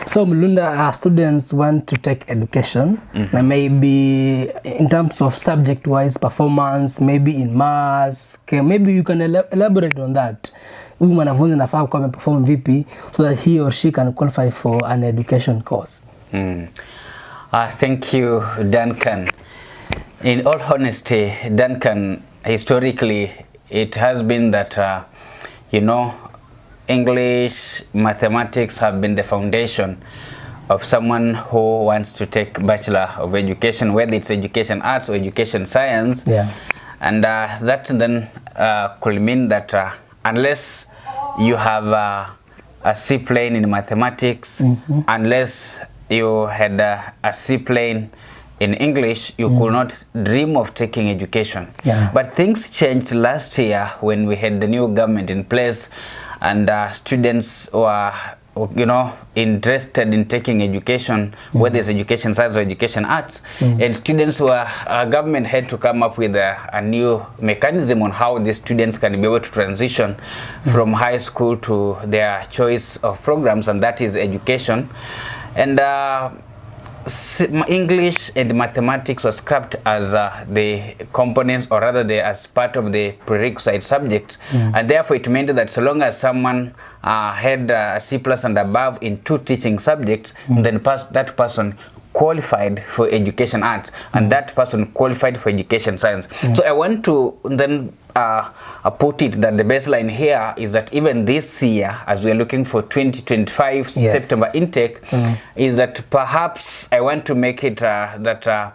So Mulunda, students want to take education, maybe in terms of subject-wise performance, maybe in maths. Maybe you can elaborate on that. Huyu mwanafunzi anafaa kuwa perform vipi so that he or she can qualify for an education course. Thank you, Duncan. In all honesty, Duncan, historically, it has been that, English, mathematics have been the foundation of someone who wants to take Bachelor of Education, whether it's education arts or education science. Yeah. And that then could mean that unless you have a C plane in mathematics, unless you had a C plane in English, you could not dream of taking education. Yeah. But things changed last year when we had the new government in place, and students were, interested in taking education, whether it's education science or education arts. And students were, government had to come up with a new mechanism on how the students can be able to transition from high school to their choice of programs, and that is education. And English and mathematics was scrapped as the components, or rather as part of the prerequisite subjects, and therefore it meant that so long as someone had a C+ and above in 2 teaching subjects, then that person qualified for education arts, and that person qualified for education science. So I want to then put it that the baseline here is that even this year, as we are looking for 2025 September intake, is that perhaps I want to make it that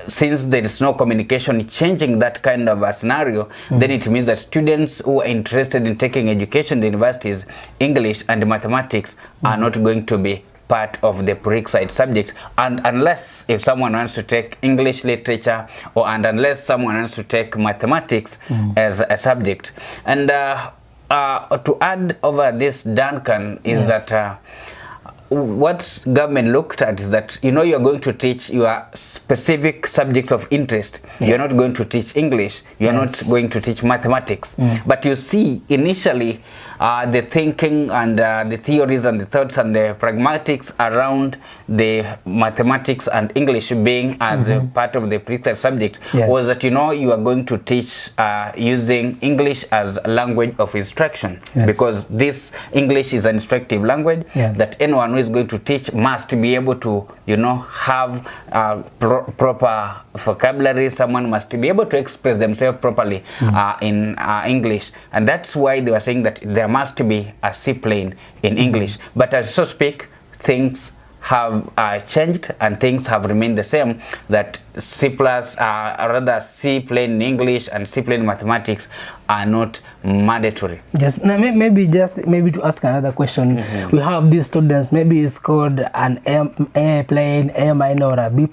since there is no communication changing that kind of a scenario, then it means that students who are interested in taking education in the universities, English and mathematics, are not going to be part of the prerequisite subjects, and unless if someone wants to take English literature, and unless someone wants to take mathematics as a subject. And to add over this, Duncan, is that what government looked at is that you are going to teach your specific subjects of interest. You're not going to teach English, you're not going to teach mathematics. But you see, initially the thinking and the theories and the thoughts and the pragmatics around the mathematics and English being as a part of the prerequisite subject was that you are going to teach using English as a language of instruction, because this English is an instructive language that anyone who is going to teach must be able to have proper vocabulary. Someone must be able to express themselves properly in English, and that's why they were saying that there must be a C plane in English. But as so speak, things have changed and things have remained the same, that C+, rather C plane in English and C plane in mathematics are not mandatory. Yes, now maybe to ask another question. We have these students, maybe it's called an A plane, A minor, or a B+,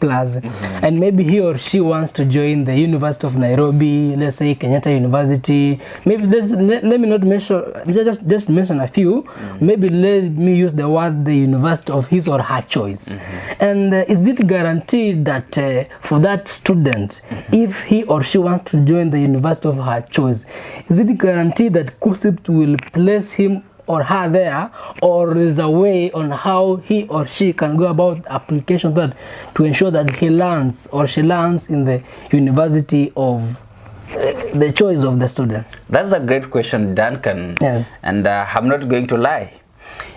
and maybe he or she wants to join the University of Nairobi, let's say Kenyatta University. Maybe let me not mention, just mention a few. Maybe let me use the word the university of his or her choice. And is it guaranteed that for that student, if he or she wants to join the university of her choice, is it guaranteed that Kuccps will place him or her there, or is a way on how he or she can go about application that to ensure that he learns or she learns in the university of the choice of the students? That's a great question, Duncan. Yes. And I'm not going to lie.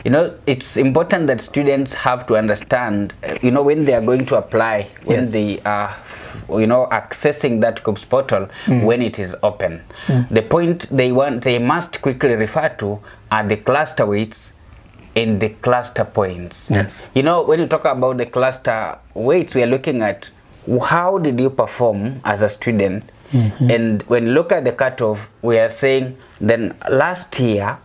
It's important that students have to understand, when they are going to apply, when they are, accessing that Kuccps portal, when it is open. The point they must quickly refer to are the cluster weights and the cluster points. Yes. When you talk about the cluster weights, we are looking at how did you perform as a student, and when you look at the cutoff, we are saying then last year,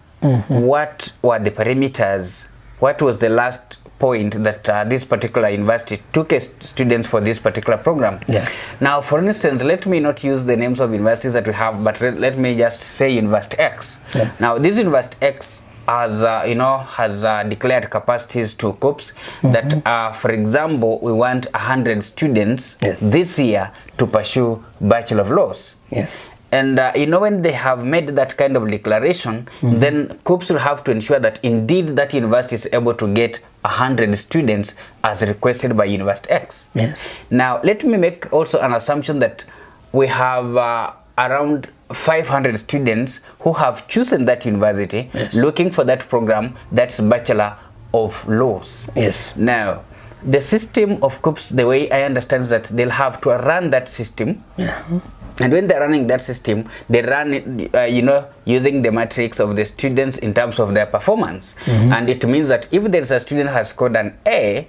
what were the parameters? What was the last point that this particular university took students for this particular program? Yes. Now, for instance, let me not use the names of universities that we have, but let me just say University X. Yes. Now, this University X has declared capacities to Kuccps that, for example, we want 100 students this year to pursue Bachelor of Laws. Yes. And when they have made that kind of declaration, then Kuccps will have to ensure that indeed that university is able to get 100 students as requested by University X. Yes. Now, let me make also an assumption that we have around 500 students who have chosen that university, looking for that program that's Bachelor of Laws. Yes. Now, the system of Kuccps, the way I understand is that they'll have to run that system. Yeah. And when they're running that system, they run it, using the matrix of the students in terms of their performance. And it means that if there's a student who has scored an A,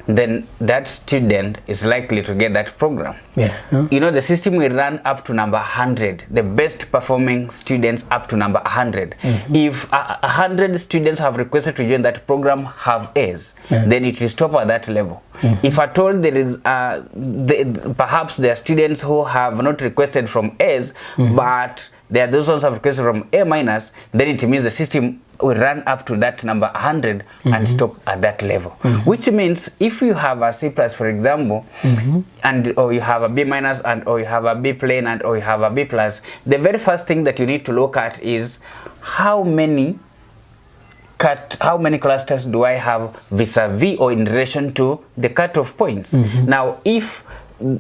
then that student is likely to get that program. Yeah. The system will run up to number 100, the best performing students up to number 100. If 100 students have requested to join that program have A's, then it will stop at that level. If at all there is, perhaps there are students who have not requested from A's, but there are those ones who have requested from A minus, then it means the system will run up to that number 100 and stop at that level. Which means if you have a C plus, for example, or you have a B minus, or you have a B plain, or you have a B plus, the very first thing that you need to look at is how many clusters do I have vis-a-vis or in relation to the cutoff points. Now, if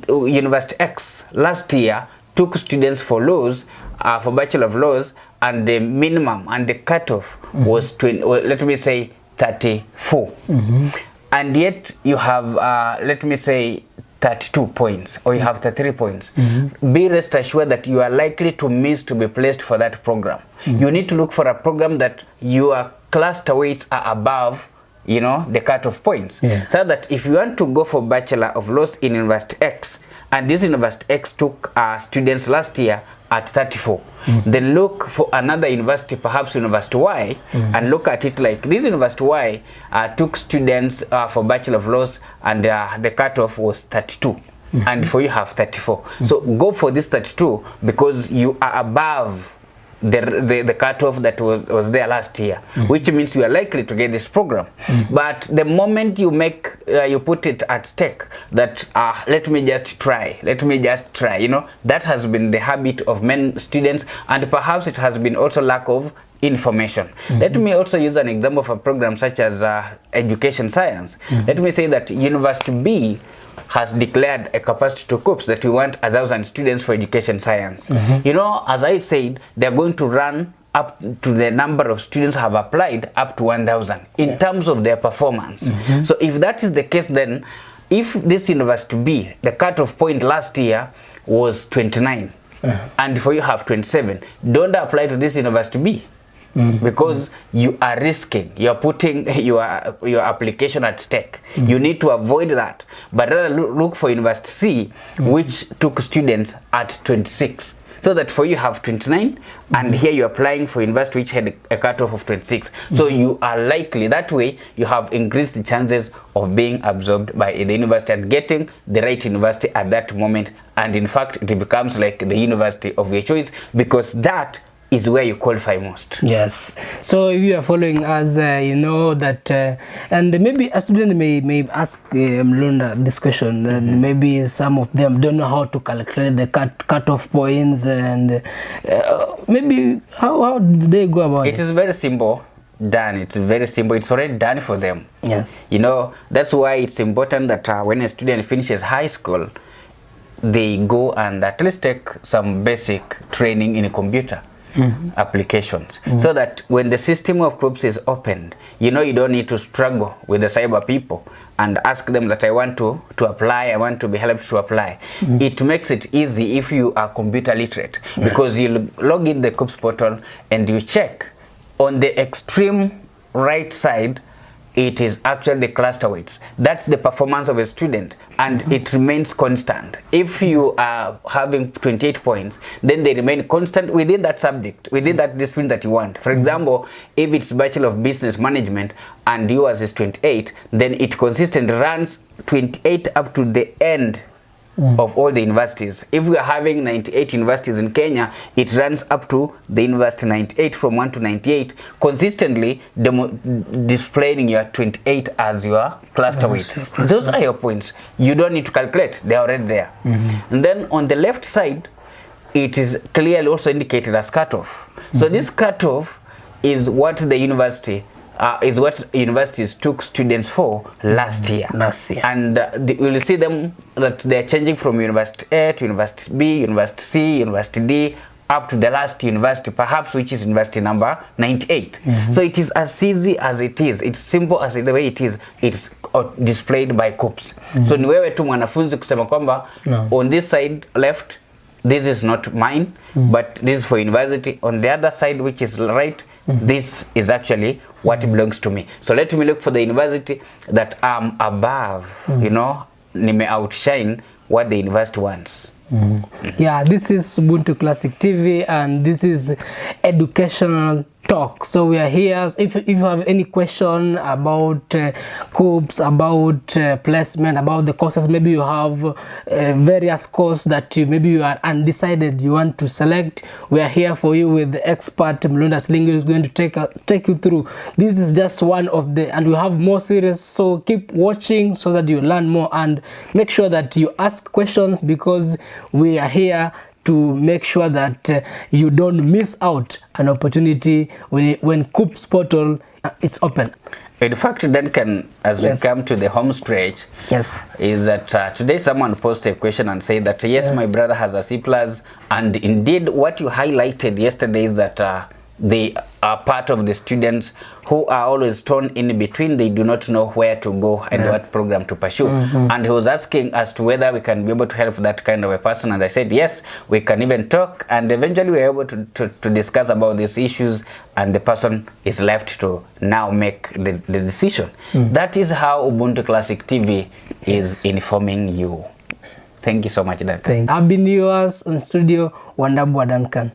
University X last year took students for laws, for Bachelor of Laws, and the minimum and the cutoff was 20, or let me say 34, and yet you have let me say 32 points, or you have 33 points, be rest assured that you are likely to miss to be placed for that program. You need to look for a program that your cluster weights are above the cutoff points, so that if you want to go for Bachelor of Laws in University X, and this University X took students last year at 34, then look for another university, perhaps University Y, and look at it like this University Y took students for Bachelor of Laws, and the cutoff was 32, and for you have 34. So go for this 32 because you are above the cutoff that was there last year, which means you are likely to get this program. But the moment you you put it at stake that let me just try, that has been the habit of many students, and perhaps it has been also lack of information. Let me also use an example of a program such as education science. Let me say that University B has declared a capacity to Kuccps that we want 1,000 students for education science. As I said, they're going to run up to the number of students have applied up to 1,000 in terms of their performance. So if that is the case, then if this University B, the cutoff point last year was 29, and for you have 27, don't apply to this University B. Because you are risking, you are putting your application at stake. You need to avoid that, but rather look for University C, which took students at 26, so that for you have 29, and here you're applying for university which had a cutoff of 26. So you are likely, that way you have increased the chances of being absorbed by the university and getting the right university at that moment, and in fact it becomes like the university of your choice, because that is where you qualify most. Yes. So if you are following us, you know that, and maybe a student may ask Mlunda this question, and maybe some of them don't know how to calculate the cutoff points, and maybe how do they go about it? It is very simple. It's very simple. It's already done for them. Yes. That's why it's important that when a student finishes high school, they go and at least take some basic training in a computer applications, so that when the system of Kuccps is opened, you don't need to struggle with the cyber people and ask them that I want to apply, I want to be helped to apply. It makes it easy if you are computer literate, because you log in the Kuccps portal and you check on the extreme right side. It is actually the cluster weights. That's the performance of a student, and it remains constant. If you are having 28 points, then they remain constant within that subject, within that discipline that you want. For example, if it's Bachelor of Business Management and yours is 28, then it consistently runs 28 up to the end of all the universities. If we are having 98 universities in Kenya, it runs up to the university 98, from 1 to 98, consistently displaying your 28 as your cluster weight. Those are your points. You don't need to calculate, they are already there. And then on the left side, it is clearly also indicated as cutoff. So this cutoff is what the university universities took students for last year. And we will see them that they're changing from University A to University B, University C, University D, up to the last university, perhaps, which is university number 98. So it is as easy as it is. It's simple as the way it is. It's displayed by Kuccps. So ni wewe tu mwanafunzi kusema kwamba on this side left, this is not mine, but this is for university. On the other side, which is right, this is actually what belongs to me. So let me look for the university that I'm above, you know, nime outshine what the university wants. Yeah, this is Ubuntu Classic TV, and this is educational talk. So we are here. If you have any question about Kuccps, about placement, about the courses, maybe you have various courses that maybe you are undecided, you want to select, we are here for you with the expert Mlunda Slingi, who is going to take you through. This is just one of the, and we have more series, so keep watching so that you learn more, and make sure that you ask questions, because we are here to make sure that you don't miss out an opportunity when Kuccps portal is open. In fact, Duncan, as we come to the home stretch, is that today someone posted a question and said that yes, my brother has a C+, and indeed what you highlighted yesterday is that they are part of the students who are always torn in between. They do not know where to go and what program to pursue. And he was asking as to whether we can be able to help that kind of a person, and I said yes, we can even talk, and eventually we were able to discuss about these issues, and the person is left to now make the decision. That is how Ubuntu Classic TV is informing you. Thank you so much, Duncan. I've been yours in studio, Wandabwa Duncan.